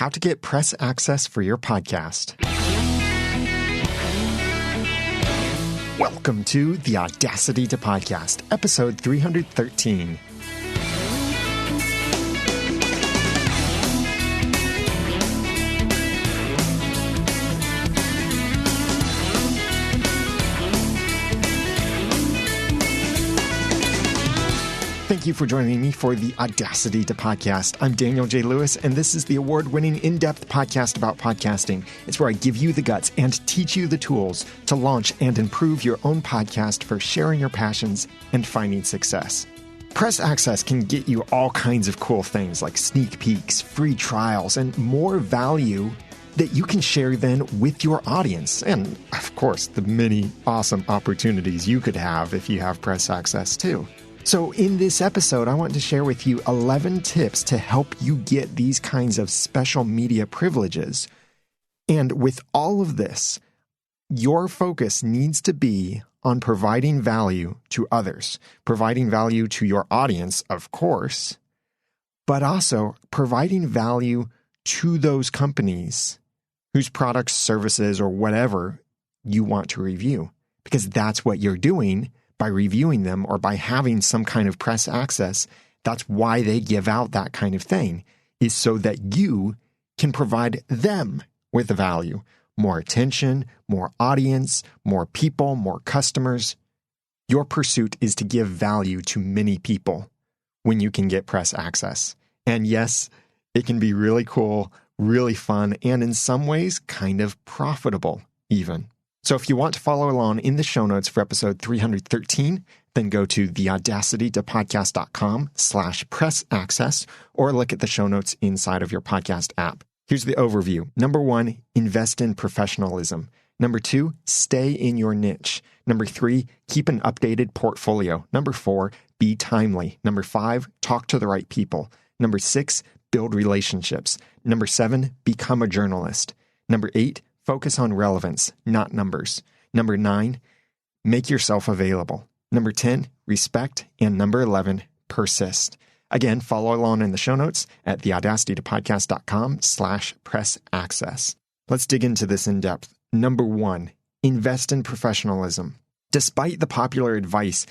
How to get press access for your podcast. Welcome to the Audacity to Podcast, episode 313. Thank you for joining me for the Audacity to Podcast. I'm Daniel J. Lewis, and this is the award-winning in-depth podcast about podcasting. It's where I give you the guts and teach you the tools to launch and improve your own podcast for sharing your passions and finding success. Press access can get you all kinds of cool things like sneak peeks, free trials, and more value that you can share then with your audience. And, of course, the many awesome opportunities you could have if you have press access too. So in this episode, I want to share with you 11 tips to help you get these kinds of special media privileges. And with all of this, your focus needs to be on providing value to others, providing value to your audience, of course, but also providing value to those companies whose products, services, or whatever you want to review, because that's what you're doing. By reviewing them or by having some kind of press access, that's why they give out that kind of thing, is so that you can provide them with value, more attention, more audience, more people, more customers. Your pursuit is to give value to many people when you can get press access. And yes, it can be really cool, really fun, and in some ways kind of profitable even. So if you want to follow along in the show notes for episode 313, then go to theaudacitytopodcast.com/press access or look at the show notes inside of your podcast app. Here's the overview. Number 1, invest in professionalism. Number 2, stay in your niche. Number 3, keep an updated portfolio. Number 4, be timely. Number 5, talk to the right people. Number 6, build relationships. Number 7, become a journalist. Number 8, focus on relevance, not numbers. Number 9, make yourself available. Number 10, respect. And number 11, persist. Again, follow along in the show notes at theaudacitytopodcast.com/press access. Let's dig into this in depth. Number 1, invest in professionalism. Despite the popular advice,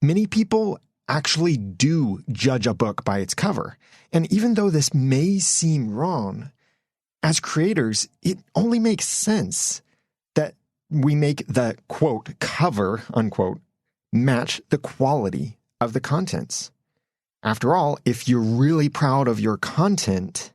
many people actually do judge a book by its cover. And even though this may seem wrong, as creators, it only makes sense that we make the, quote, cover, unquote, match the quality of the contents. After all, if you're really proud of your content,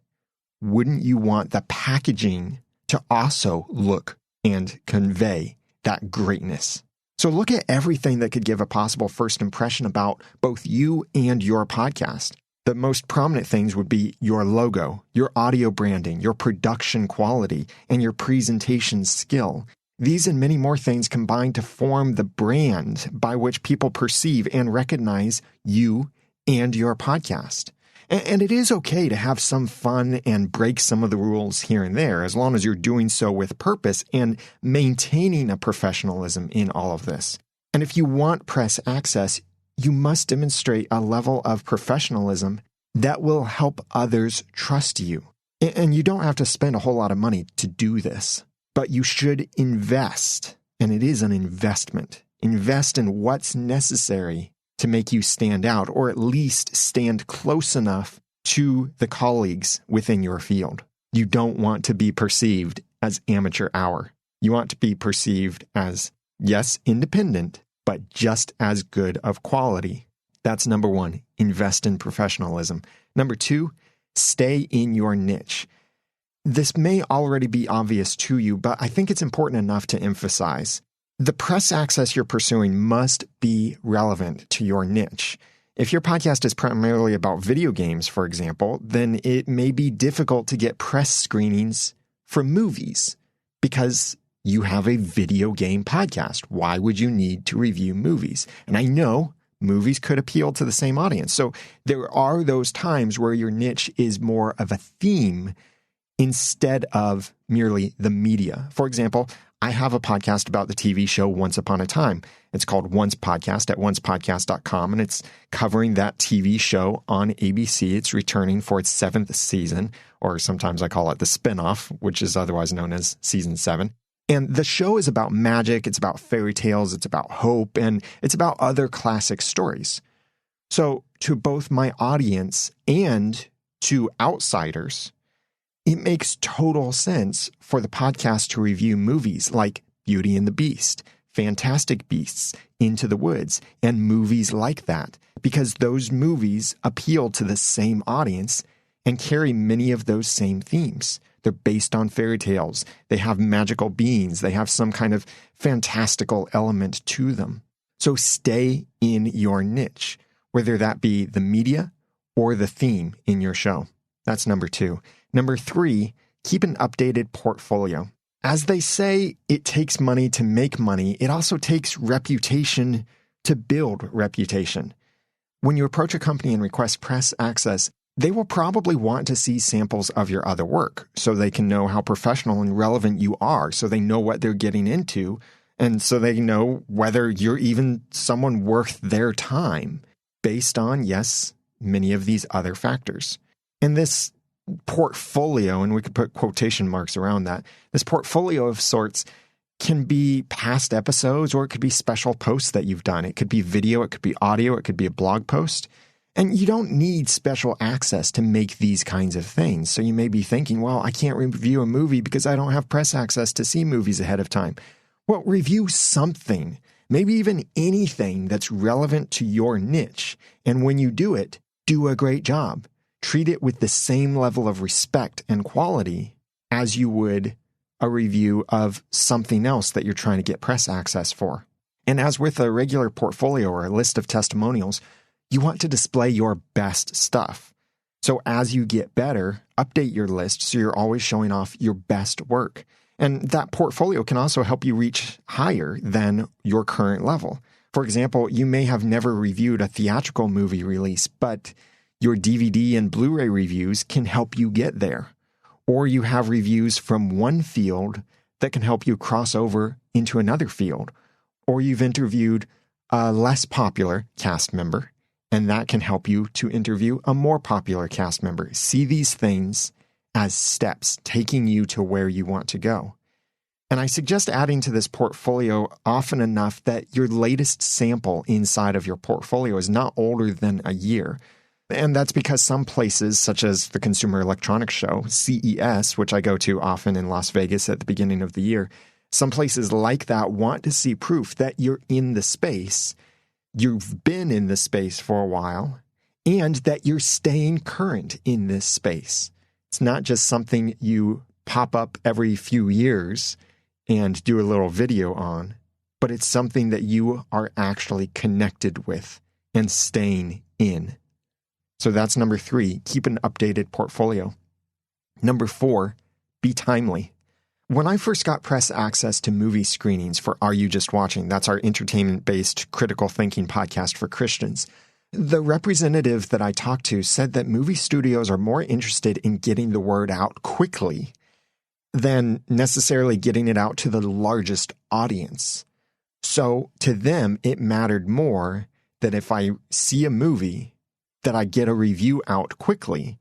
wouldn't you want the packaging to also look and convey that greatness? So look at everything that could give a possible first impression about both you and your podcast. The most prominent things would be your logo, your audio branding, your production quality, and your presentation skill. These and many more things combine to form the brand by which people perceive and recognize you and your podcast. And it is okay to have some fun and break some of the rules here and there, as long as you're doing so with purpose and maintaining a professionalism in all of this. And if you want press access, you must demonstrate a level of professionalism that will help others trust you. And you don't have to spend a whole lot of money to do this, but you should invest, and it is an investment. Invest in what's necessary to make you stand out, or at least stand close enough to the colleagues within your field. You don't want to be perceived as amateur hour. You want to be perceived as, yes, independent, but just as good of quality. That's number 1, invest in professionalism. Number 2, stay in your niche. This may already be obvious to you, but I think it's important enough to emphasize. The press access you're pursuing must be relevant to your niche. If your podcast is primarily about video games, for example, then it may be difficult to get press screenings for movies because you have a video game podcast. Why would you need to review movies? And I know movies could appeal to the same audience. So there are those times where your niche is more of a theme instead of merely the media. For example, I have a podcast about the TV show Once Upon a Time. It's called Once Podcast at oncepodcast.com, and it's covering that TV show on ABC. It's returning for its 7th season, or sometimes I call it the spinoff, which is otherwise known as season 7. And the show is about magic, it's about fairy tales, it's about hope, and it's about other classic stories. So to both my audience and to outsiders, it makes total sense for the podcast to review movies like Beauty and the Beast, Fantastic Beasts, Into the Woods, and movies like that, because those movies appeal to the same audience and carry many of those same themes. They're based on fairy tales. They have magical beings. They have some kind of fantastical element to them. So stay in your niche, whether that be the media or the theme in your show. That's number 2. Number 3, keep an updated portfolio. As they say, it takes money to make money. It also takes reputation to build reputation. When you approach a company and request press access, they will probably want to see samples of your other work so they can know how professional and relevant you are, so they know what they're getting into, and so they know whether you're even someone worth their time based on, yes, many of these other factors. And this portfolio, and we could put quotation marks around that, this portfolio of sorts can be past episodes, or it could be special posts that you've done. It could be video, it could be audio, it could be a blog post. And you don't need special access to make these kinds of things. So you may be thinking, well, I can't review a movie because I don't have press access to see movies ahead of time. Well, review something, maybe even anything that's relevant to your niche. And when you do it, do a great job. Treat it with the same level of respect and quality as you would a review of something else that you're trying to get press access for. And as with a regular portfolio or a list of testimonials, you want to display your best stuff. So as you get better, update your list so you're always showing off your best work. And that portfolio can also help you reach higher than your current level. For example, you may have never reviewed a theatrical movie release, but your DVD and Blu-ray reviews can help you get there. Or you have reviews from one field that can help you cross over into another field. Or you've interviewed a less popular cast member, and that can help you to interview a more popular cast member. See these things as steps taking you to where you want to go. And I suggest adding to this portfolio often enough that your latest sample inside of your portfolio is not older than a year. And that's because some places, such as the Consumer Electronics Show, CES, which I go to often in Las Vegas at the beginning of the year, some places like that want to see proof that you're in the space, you've been in the space for a while, and that you're staying current in this space. It's not just something you pop up every few years and do a little video on, but it's something that you are actually connected with and staying in. So that's number 3, keep an updated portfolio. Number 4, be timely. When I first got press access to movie screenings for Are You Just Watching, that's our entertainment-based critical thinking podcast for Christians, the representative that I talked to said that movie studios are more interested in getting the word out quickly than necessarily getting it out to the largest audience. So to them, it mattered more that if I see a movie, that I get a review out quickly,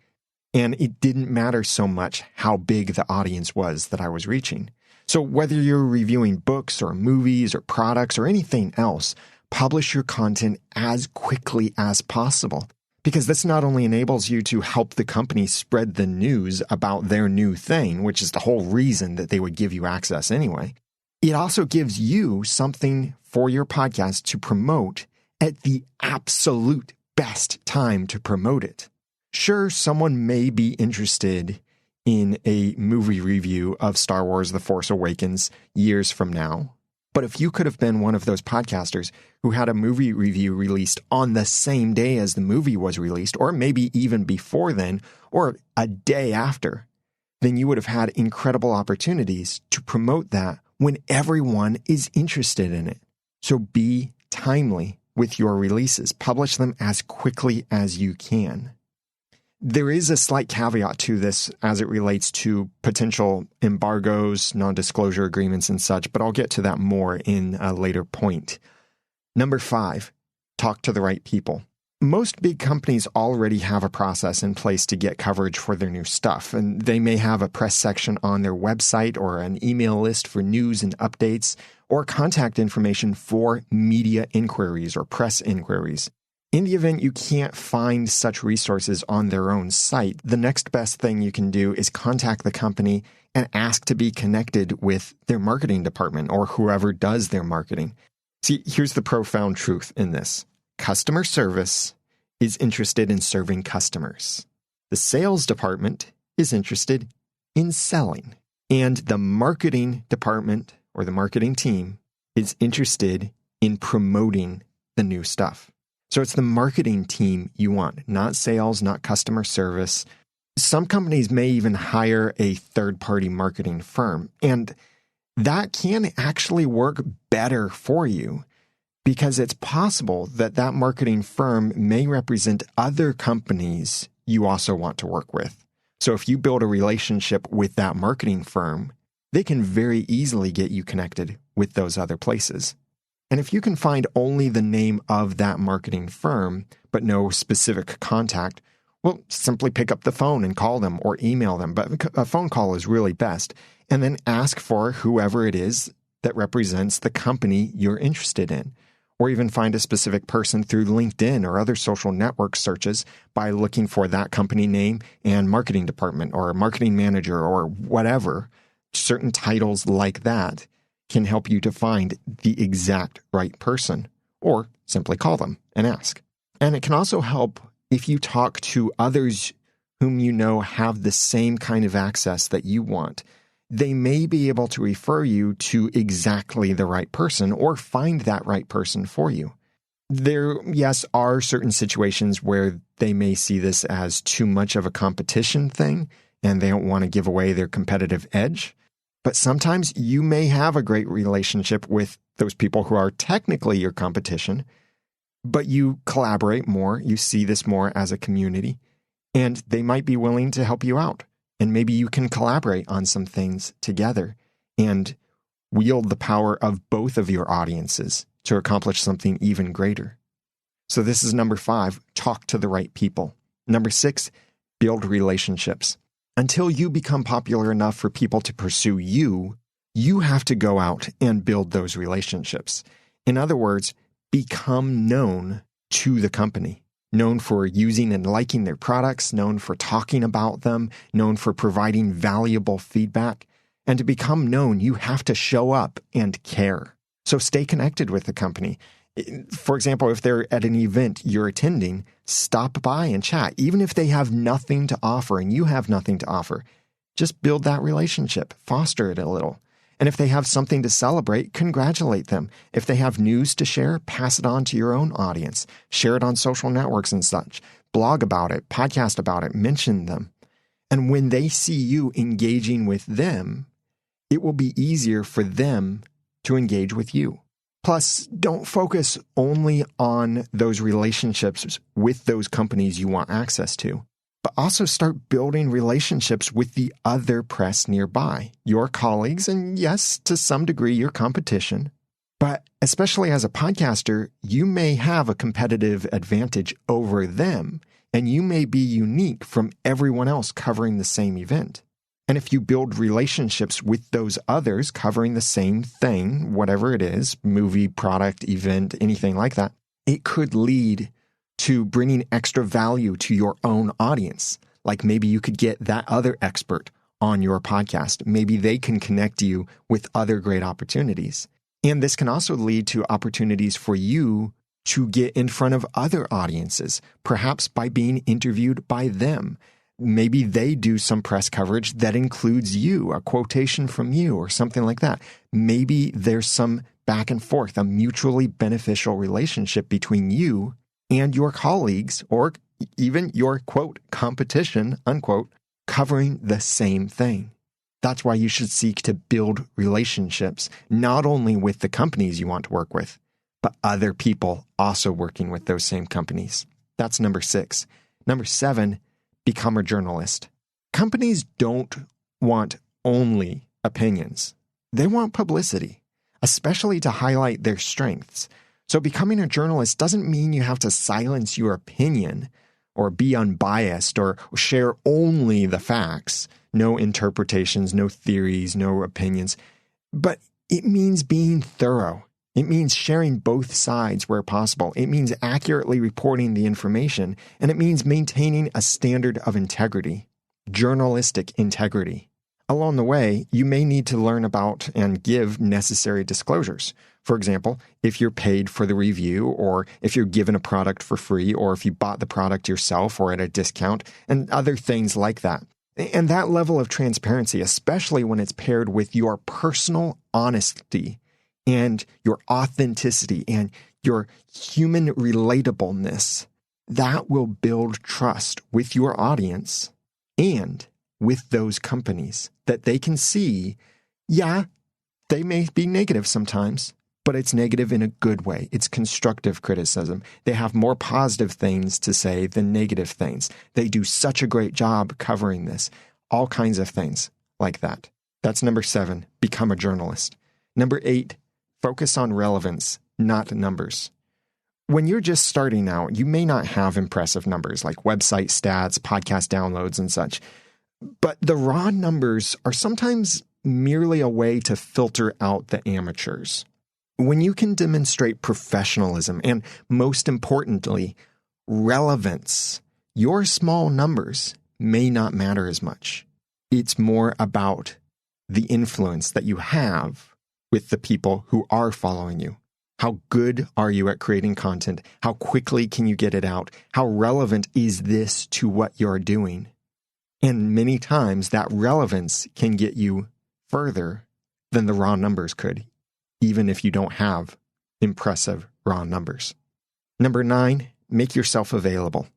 and it didn't matter so much how big the audience was that I was reaching. So whether you're reviewing books or movies or products or anything else, publish your content as quickly as possible, because this not only enables you to help the company spread the news about their new thing, which is the whole reason that they would give you access anyway, it also gives you something for your podcast to promote at the absolute best time to promote it. Sure, someone may be interested in a movie review of Star Wars The Force Awakens years from now, but if you could have been one of those podcasters who had a movie review released on the same day as the movie was released, or maybe even before then, or a day after, then you would have had incredible opportunities to promote that when everyone is interested in it. So be timely with your releases. Publish them as quickly as you can. There is a slight caveat to this as it relates to potential embargoes, non-disclosure agreements and such, but I'll get to that more in a later point. Number 5, talk to the right people. Most big companies already have a process in place to get coverage for their new stuff, and they may have a press section on their website or an email list for news and updates, or contact information for media inquiries or press inquiries. In the event you can't find such resources on their own site, the next best thing you can do is contact the company and ask to be connected with their marketing department or whoever does their marketing. See, here's the profound truth in this. Customer service is interested in serving customers. The sales department is interested in selling. And the marketing department or the marketing team is interested in promoting the new stuff. So it's the marketing team you want, not sales, not customer service. Some companies may even hire a third-party marketing firm, and that can actually work better for you because it's possible that that marketing firm may represent other companies you also want to work with. So if you build a relationship with that marketing firm, they can very easily get you connected with those other places. And if you can find only the name of that marketing firm, but no specific contact, well, simply pick up the phone and call them or email them. But a phone call is really best. And then ask for whoever it is that represents the company you're interested in. Or even find a specific person through LinkedIn or other social network searches by looking for that company name and marketing department or marketing manager or whatever. Certain titles like that can help you to find the exact right person, or simply call them and ask. And it can also help if you talk to others whom you know have the same kind of access that you want. They may be able to refer you to exactly the right person or find that right person for you. There, yes, are certain situations where they may see this as too much of a competition thing and they don't want to give away their competitive edge. But sometimes you may have a great relationship with those people who are technically your competition, but you collaborate more, you see this more as a community, and they might be willing to help you out. And maybe you can collaborate on some things together and wield the power of both of your audiences to accomplish something even greater. So this is number 5, talk to the right people. Number 6, build relationships. Until you become popular enough for people to pursue you, you have to go out and build those relationships. In other words, become known to the company. Known for using and liking their products, known for talking about them, known for providing valuable feedback. And to become known, you have to show up and care. So stay connected with the company. For example, if they're at an event you're attending, stop by and chat. Even if they have nothing to offer and you have nothing to offer, just build that relationship, foster it a little. And if they have something to celebrate, congratulate them. If they have news to share, pass it on to your own audience. Share it on social networks and such. Blog about it, podcast about it, mention them. And when they see you engaging with them, it will be easier for them to engage with you. Plus, don't focus only on those relationships with those companies you want access to, but also start building relationships with the other press nearby, your colleagues, and yes, to some degree, your competition. But especially as a podcaster, you may have a competitive advantage over them, and you may be unique from everyone else covering the same event. And if you build relationships with those others covering the same thing, whatever it is, movie, product, event, anything like that, it could lead to bringing extra value to your own audience. Like maybe you could get that other expert on your podcast. Maybe they can connect you with other great opportunities. And this can also lead to opportunities for you to get in front of other audiences, perhaps by being interviewed by them. Maybe they do some press coverage that includes you, a quotation from you or something like that. Maybe there's some back and forth, a mutually beneficial relationship between you and your colleagues or even your, quote, competition, unquote, covering the same thing. That's why you should seek to build relationships, not only with the companies you want to work with, but other people also working with those same companies. That's number 6. Number 7, become a journalist. Companies don't want only opinions. They want publicity, especially to highlight their strengths. So becoming a journalist doesn't mean you have to silence your opinion or be unbiased or share only the facts, no interpretations, no theories, no opinions. But it means being thorough. It means sharing both sides where possible. It means accurately reporting the information, and it means maintaining a standard of integrity, journalistic integrity. Along the way, you may need to learn about and give necessary disclosures. For example, if you're paid for the review, or if you're given a product for free, or if you bought the product yourself or at a discount, and other things like that. And that level of transparency, especially when it's paired with your personal honesty and your authenticity and your human relatableness, that will build trust with your audience and with those companies that they can see, yeah, they may be negative sometimes, but it's negative in a good way. It's constructive criticism. They have more positive things to say than negative things. They do such a great job covering this. All kinds of things like that. That's number 7, become a journalist. Number 8, focus on relevance, not numbers. When you're just starting out, you may not have impressive numbers like website stats, podcast downloads, and such. But the raw numbers are sometimes merely a way to filter out the amateurs. When you can demonstrate professionalism and, most importantly, relevance, your small numbers may not matter as much. It's more about the influence that you have with the people who are following you. How good are you at creating content? How quickly can you get it out? How relevant is this to what you're doing? And many times that relevance can get you further than the raw numbers could, even if you don't have impressive raw numbers. Number 9, make yourself available.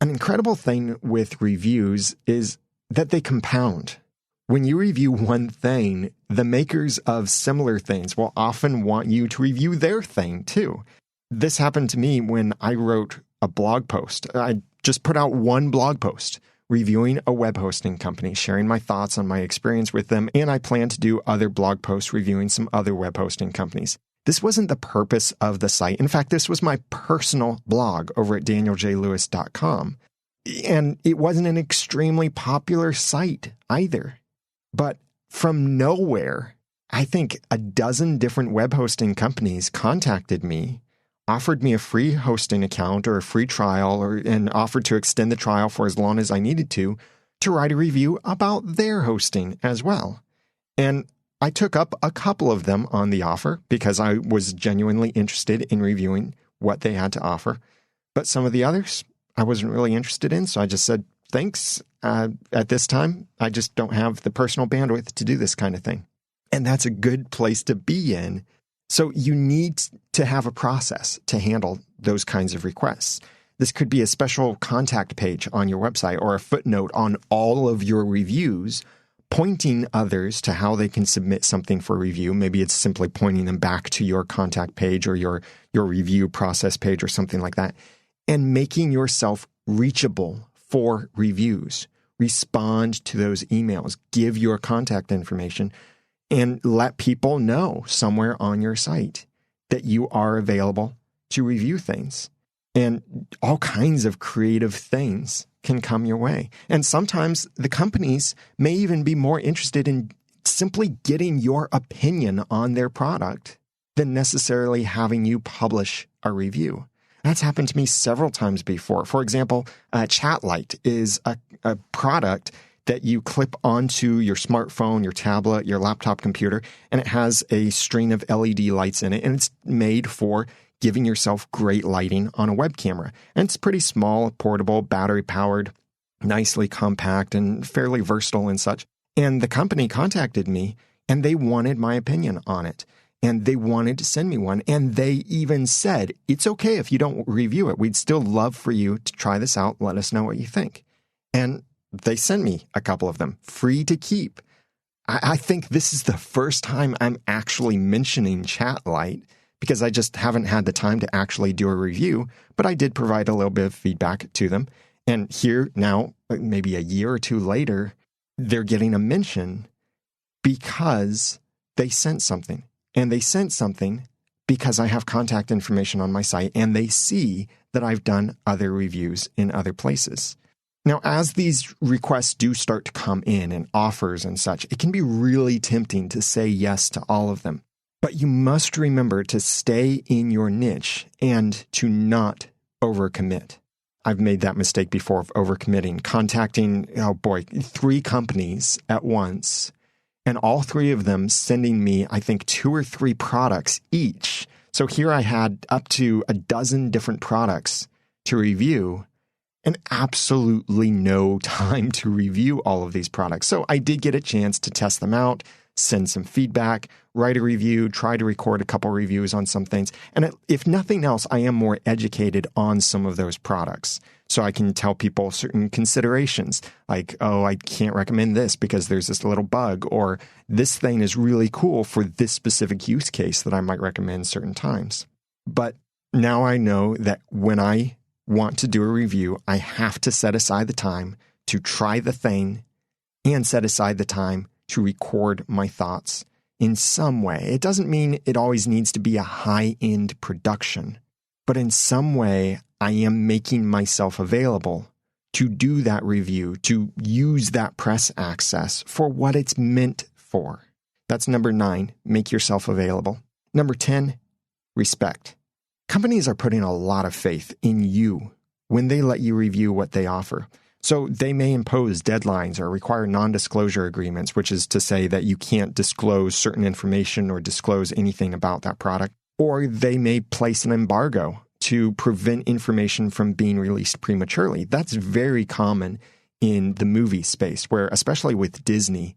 An incredible thing with reviews is that they compound. When you review one thing, the makers of similar things will often want you to review their thing too. This happened to me when I wrote a blog post. I just put out one blog post reviewing a web hosting company, sharing my thoughts on my experience with them, and I plan to do other blog posts reviewing some other web hosting companies. This wasn't the purpose of the site. In fact, this was my personal blog over at danieljlewis.com. And it wasn't an extremely popular site either. But from nowhere, I think a dozen different web hosting companies contacted me, offered me a free hosting account or a free trial, and offered to extend the trial for as long as I needed to write a review about their hosting as well. And I took up a couple of them on the offer because I was genuinely interested in reviewing what they had to offer. But some of the others I wasn't really interested in, so I just said, thanks. At this time, I just don't have the personal bandwidth to do this kind of thing. And that's a good place to be in. So you need to have a process to handle those kinds of requests. This could be a special contact page on your website or a footnote on all of your reviews, pointing others to how they can submit something for review. Maybe it's simply pointing them back to your contact page or your review process page or something like that, and making yourself reachable for reviews. Respond to those emails, give your contact information, and let people know somewhere on your site that you are available to review things. And all kinds of creative things can come your way. And sometimes the companies may even be more interested in simply getting your opinion on their product than necessarily having you publish a review. That's happened to me several times before. For example, Chatlight is a product that you clip onto your smartphone, your tablet, your laptop computer, and it has a string of LED lights in it, and it's made for giving yourself great lighting on a web camera. And it's pretty small, portable, battery-powered, nicely compact, and fairly versatile and such. And the company contacted me, and they wanted my opinion on it. And they wanted to send me one. And they even said, it's okay if you don't review it. We'd still love for you to try this out. Let us know what you think. And they sent me a couple of them, free to keep. I think this is the first time I'm actually mentioning Chatlight because I just haven't had the time to actually do a review. But I did provide a little bit of feedback to them. And here now, maybe a year or two later, they're getting a mention because they sent something. And they sent something because I have contact information on my site and they see that I've done other reviews in other places. Now, as these requests do start to come in and offers and such, it can be really tempting to say yes to all of them. But you must remember to stay in your niche and to not overcommit. I've made that mistake before of overcommitting, contacting, 3 companies at once, and all 3 of them sending me, I think, 2 or 3 products each. So here I had up to a dozen different products to review and absolutely no time to review all of these products. So I did get a chance to test them out, send some feedback, write a review, try to record a couple reviews on some things. And if nothing else, I am more educated on some of those products. So I can tell people certain considerations like, oh, I can't recommend this because there's this little bug, or this thing is really cool for this specific use case that I might recommend certain times. But now I know that when I want to do a review, I have to set aside the time to try the thing and set aside the time to record my thoughts in some way. It doesn't mean it always needs to be a high-end production, but in some way, I am making myself available to do that review, to use that press access for what it's meant for. That's number 9, make yourself available. Number 10, respect. Companies are putting a lot of faith in you when they let you review what they offer. So they may impose deadlines or require non-disclosure agreements, which is to say that you can't disclose certain information or disclose anything about that product. Or they may place an embargo to prevent information from being released prematurely. That's very common in the movie space, where especially with Disney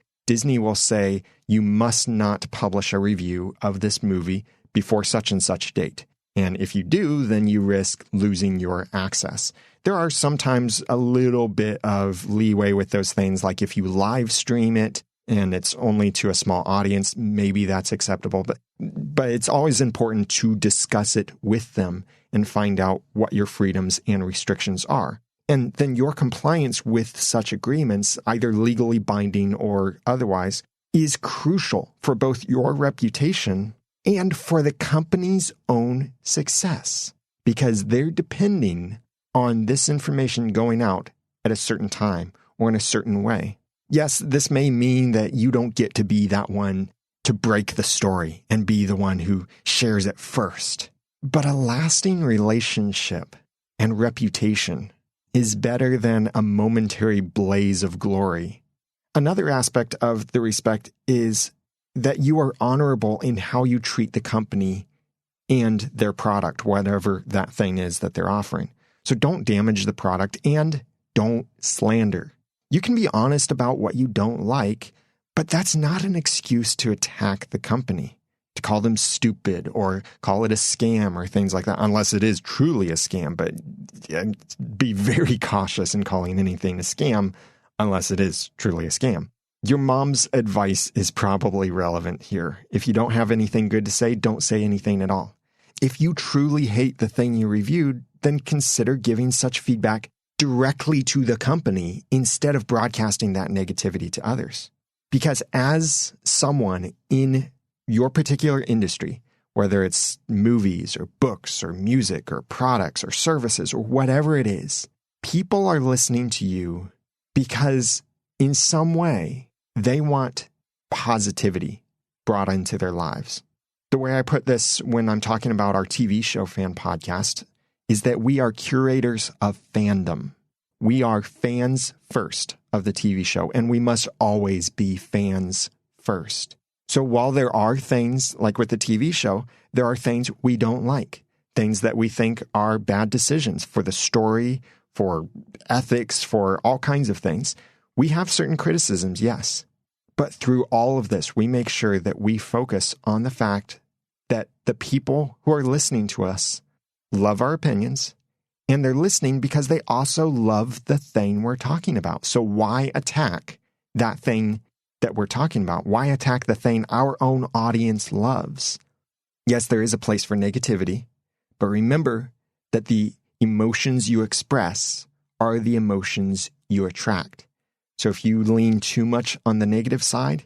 will say, you must not publish a review of this movie before such and such date. And if you do, then you risk losing your access. There are sometimes a little bit of leeway with those things, like if you live stream it and it's only to a small audience, maybe that's acceptable. But it's always important to discuss it with them and find out what your freedoms and restrictions are. And then your compliance with such agreements, either legally binding or otherwise, is crucial for both your reputation and for the company's own success, because they're depending on this information going out at a certain time or in a certain way. Yes, this may mean that you don't get to be that one to break the story and be the one who shares it first. But a lasting relationship and reputation is better than a momentary blaze of glory. Another aspect of the respect is that you are honorable in how you treat the company and their product, whatever that thing is that they're offering. So don't damage the product and don't slander. You can be honest about what you don't like, but that's not an excuse to attack the company, to call them stupid or call it a scam or things like that, unless it is truly a scam. But be very cautious in calling anything a scam unless it is truly a scam. Your mom's advice is probably relevant here. If you don't have anything good to say, don't say anything at all. If you truly hate the thing you reviewed, then consider giving such feedback directly to the company instead of broadcasting that negativity to others. Because as someone in your particular industry, whether it's movies or books or music or products or services or whatever it is, people are listening to you because in some way they want positivity brought into their lives. The way I put this when I'm talking about our TV show Fan Podcast is that we are curators of fandom. We are fans first of the TV show, and we must always be fans first. So while there are things, like with the TV show, there are things we don't like, things that we think are bad decisions for the story, for ethics, for all kinds of things. We have certain criticisms, yes. But through all of this, we make sure that we focus on the fact that the people who are listening to us love our opinions, and they're listening because they also love the thing we're talking about. So why attack that thing that we're talking about? Why attack the thing our own audience loves? Yes, there is a place for negativity, but remember that the emotions you express are the emotions you attract. So if you lean too much on the negative side,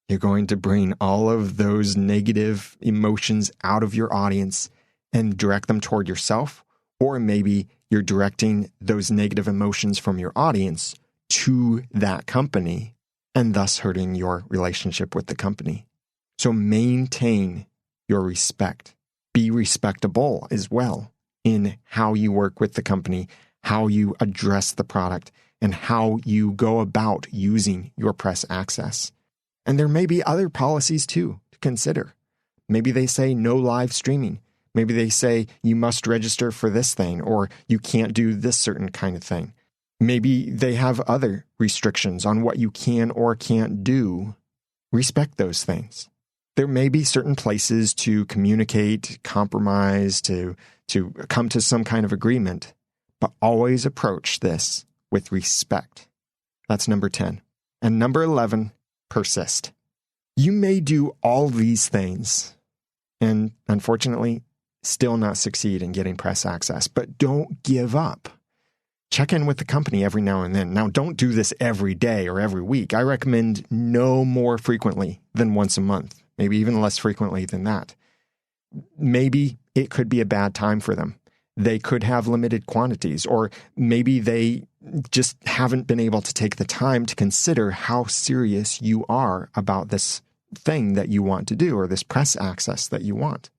You're going to bring all of those negative emotions out of your audience and direct them toward yourself, or maybe you're directing those negative emotions from your audience to that company and thus hurting your relationship with the company. So maintain your respect. Be respectable as well in how you work with the company, how you address the product, and how you go about using your press access. And there may be other policies too to consider. Maybe they say no live streaming. Maybe they say you must register for this thing, or you can't do this certain kind of thing. Maybe they have other restrictions on what you can or can't do. Respect those things. There may be certain places to communicate, compromise, to come to some kind of agreement, but always approach this with respect. That's number 10. And number 11, persist. You may do all these things and unfortunately still not succeed in getting press access, but don't give up. Check in with the company every now and then. Now, don't do this every day or every week. I recommend no more frequently than once a month, maybe even less frequently than that. Maybe it could be a bad time for them. They could have limited quantities, or maybe they just haven't been able to take the time to consider how serious you are about this thing that you want to do, or this press access that you want.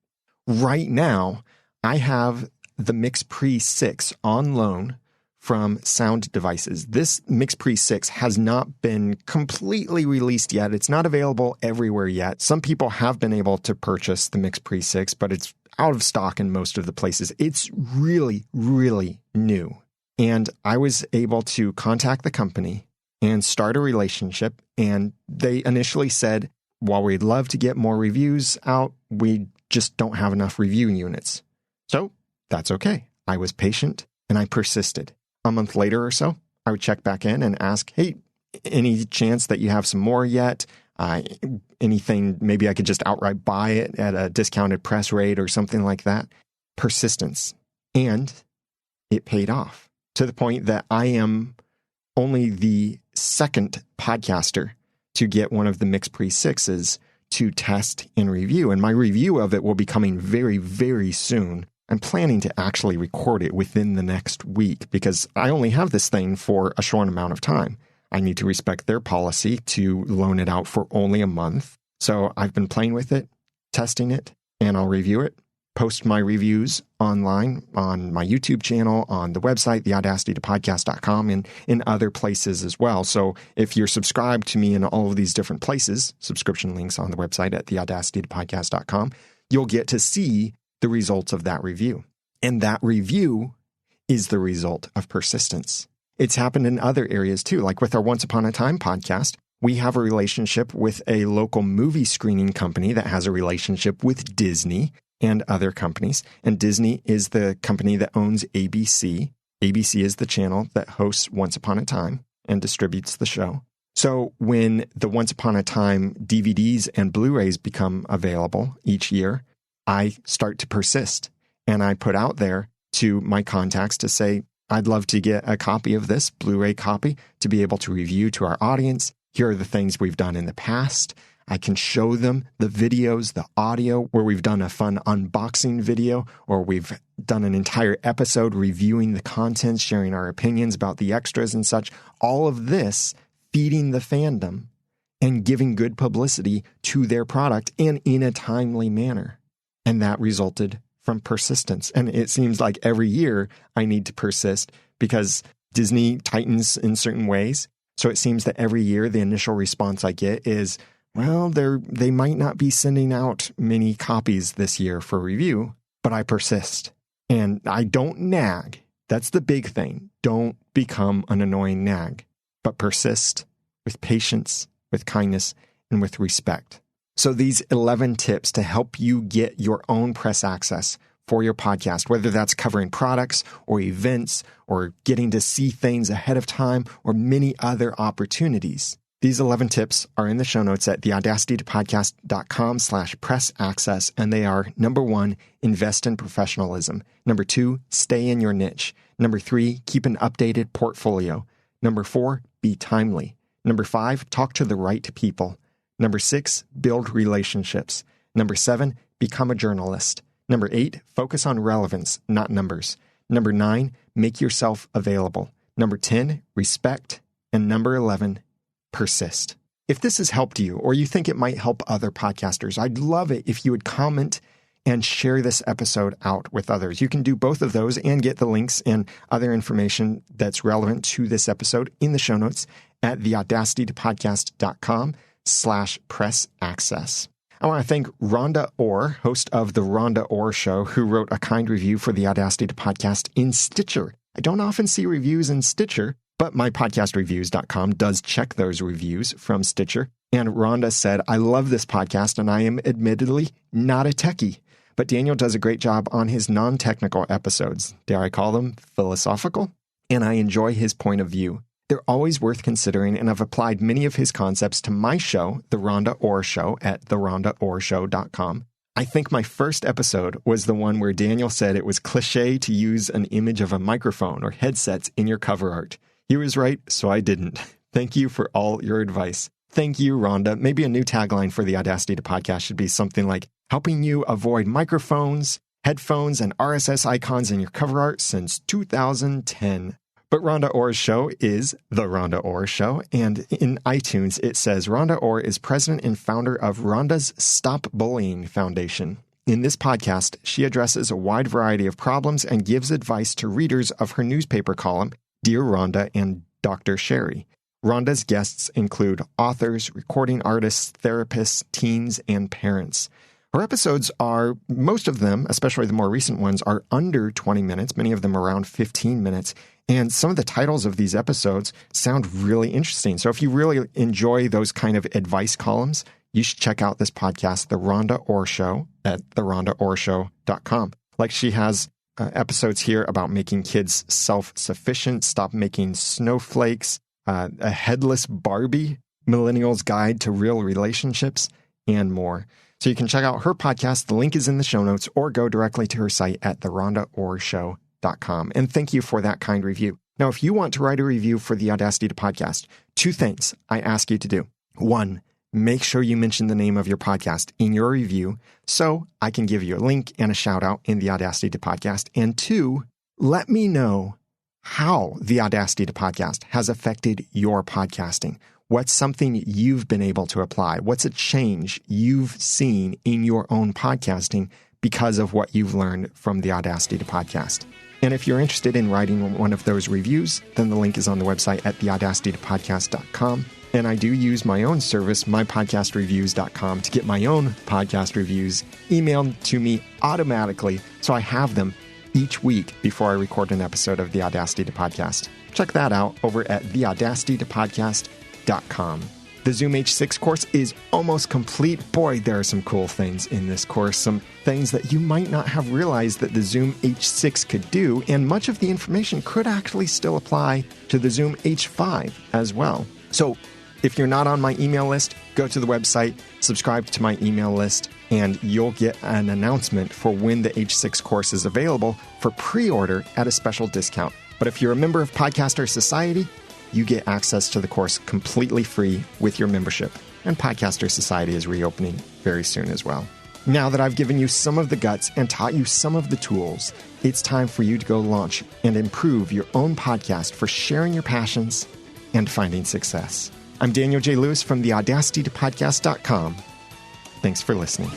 Right now, I have the MixPre 6 on loan from Sound Devices. This MixPre 6 has not been completely released yet. It's not available everywhere yet. Some people have been able to purchase the MixPre 6, but it's out of stock in most of the places. It's really, really new. And I was able to contact the company and start a relationship. And they initially said, while we'd love to get more reviews out, we just don't have enough review units. So that's okay. I was patient and I persisted. A month later or so, I would check back in and ask, hey, any chance that you have some more yet? Anything, maybe I could just outright buy it at a discounted press rate or something like that. Persistence. And it paid off to the point that I am only the second podcaster to get one of the MixPre 6s to test and review. And my review of it will be coming very, very soon. I'm planning to actually record it within the next week because I only have this thing for a short amount of time. I need to respect their policy to loan it out for only a month. So I've been playing with it, testing it, and I'll review it, post my reviews online on my YouTube channel, on the website, theaudacitytopodcast.com, and in other places as well. So if you're subscribed to me in all of these different places, subscription links on the website at theaudacitytopodcast.com, you'll get to see the results of that review. And that review is the result of persistence. It's happened in other areas too, like with our Once Upon a Time podcast. We have a relationship with a local movie screening company that has a relationship with Disney and other companies. And Disney is the company that owns ABC. ABC is the channel that hosts Once Upon a Time and distributes the show. So when the Once Upon a Time DVDs and Blu-rays become available each year, I start to persist. And I put out there to my contacts to say, I'd love to get a copy of this Blu-ray copy to be able to review to our audience. Here are the things we've done in the past. I can show them the videos, the audio, where we've done a fun unboxing video, or we've done an entire episode reviewing the content, sharing our opinions about the extras and such. All of this feeding the fandom and giving good publicity to their product and in a timely manner. And that resulted from persistence. And it seems like every year I need to persist because Disney tightens in certain ways. So it seems that every year the initial response I get is, well, they might not be sending out many copies this year for review, but I persist. And I don't nag. That's the big thing. Don't become an annoying nag, but persist with patience, with kindness, and with respect. So these 11 tips to help you get your own press access for your podcast, whether that's covering products or events or getting to see things ahead of time or many other opportunities. These 11 tips are in the show notes at theaudacitytopodcast.com/press access. And they are: number 1, invest in professionalism. Number 2, stay in your niche. Number 3, keep an updated portfolio. Number 4, be timely. Number 5, talk to the right people. Number 6, build relationships. Number 7, become a journalist. Number 8, focus on relevance, not numbers. Number 9, make yourself available. Number 10, respect. And number 11, persist. If this has helped you or you think it might help other podcasters, I'd love it if you would comment and share this episode out with others. You can do both of those and get the links and other information that's relevant to this episode in the show notes at theaudacitytopodcast.com/press access. I want to thank Rhonda Orr, host of The Rhonda Orr Show, who wrote a kind review for the Audacity to Podcast in Stitcher. I don't often see reviews in Stitcher, but mypodcastreviews.com does check those reviews from Stitcher. And Rhonda said, I love this podcast, and I am admittedly not a techie, but Daniel does a great job on his non-technical episodes. Dare I call them philosophical? And I enjoy his point of view. They're always worth considering, and I've applied many of his concepts to my show, The Rhonda Orr Show, at therhondoorshow.com. I think my first episode was the one where Daniel said it was cliche to use an image of a microphone or headsets in your cover art. He was right, so I didn't. Thank you for all your advice. Thank you, Rhonda. Maybe a new tagline for the Audacity to Podcast should be something like, helping you avoid microphones, headphones, and RSS icons in your cover art since 2010. But Rhonda Orr's show is The Rhonda Orr Show, and in iTunes it says Rhonda Orr is president and founder of Rhonda's Stop Bullying Foundation. In this podcast, she addresses a wide variety of problems and gives advice to readers of her newspaper column, Dear Rhonda and Dr. Sherry. Rhonda's guests include authors, recording artists, therapists, teens, and parents. Her episodes are, most of them, especially the more recent ones, are under 20 minutes, many of them around 15 minutes. And some of the titles of these episodes sound really interesting. So if you really enjoy those kind of advice columns, you should check out this podcast, The Rhonda Orr Show, at therhondoorshow.com. Like she has episodes here about making kids self-sufficient, stop making snowflakes, a headless Barbie, Millennials' Guide to Real Relationships, and more. So you can check out her podcast. The link is in the show notes, or go directly to her site at therhondoorshow.com. And thank you for that kind review. Now, if you want to write a review for the Audacity to Podcast, 2 things I ask you to do. 1, make sure you mention the name of your podcast in your review so I can give you a link and a shout out in the Audacity to Podcast. And 2, let me know how the Audacity to Podcast has affected your podcasting. What's something you've been able to apply? What's a change you've seen in your own podcasting because of what you've learned from the Audacity to Podcast? And if you're interested in writing one of those reviews, then the link is on the website at theaudacitytopodcast.com. And I do use my own service, mypodcastreviews.com, to get my own podcast reviews emailed to me automatically, so I have them each week before I record an episode of the Audacity to Podcast. Check that out over at theaudacitytopodcast.com. The Zoom H6 course is almost complete. Boy, there are some cool things in this course, some things that you might not have realized that the Zoom H6 could do, and much of the information could actually still apply to the Zoom H5 as well. So if you're not on my email list, go to the website, subscribe to my email list, and you'll get an announcement for when the H6 course is available for pre-order at a special discount. But if you're a member of Podcaster Society, you get access to the course completely free with your membership. And Podcaster Society is reopening very soon as well. Now that I've given you some of the guts and taught you some of the tools, it's time for you to go launch and improve your own podcast for sharing your passions and finding success. I'm Daniel J. Lewis from theaudacitytopodcast.com. Thanks for listening.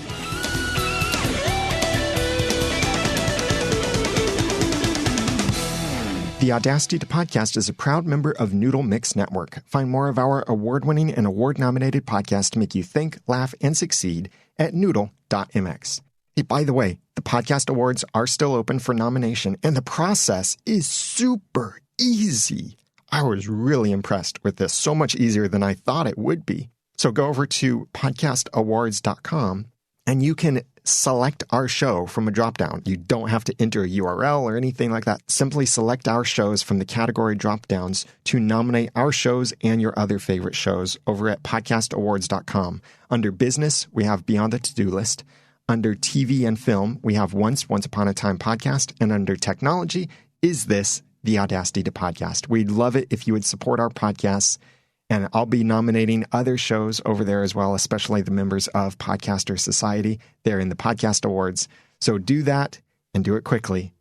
The Audacity to Podcast is a proud member of Noodle Mix Network. Find more of our award-winning and award-nominated podcasts to make you think, laugh, and succeed at noodle.mx. Hey, by the way, the podcast awards are still open for nomination, and the process is super easy. I was really impressed with this, so much easier than I thought it would be. So go over to podcastawards.com, and you can select our show from a dropdown. You don't have to enter a URL or anything like that. Simply select our shows from the category dropdowns to nominate our shows and your other favorite shows over at podcastawards.com. Under business, we have Beyond the To-Do List. Under TV and film, we have Once Upon a Time Podcast. And under technology, Is This the Audacity to Podcast? We'd love it if you would support our podcasts And I'll be nominating other shows over there as well, especially the members of Podcaster Society. They're in the Podcast Awards. So do that and do it quickly.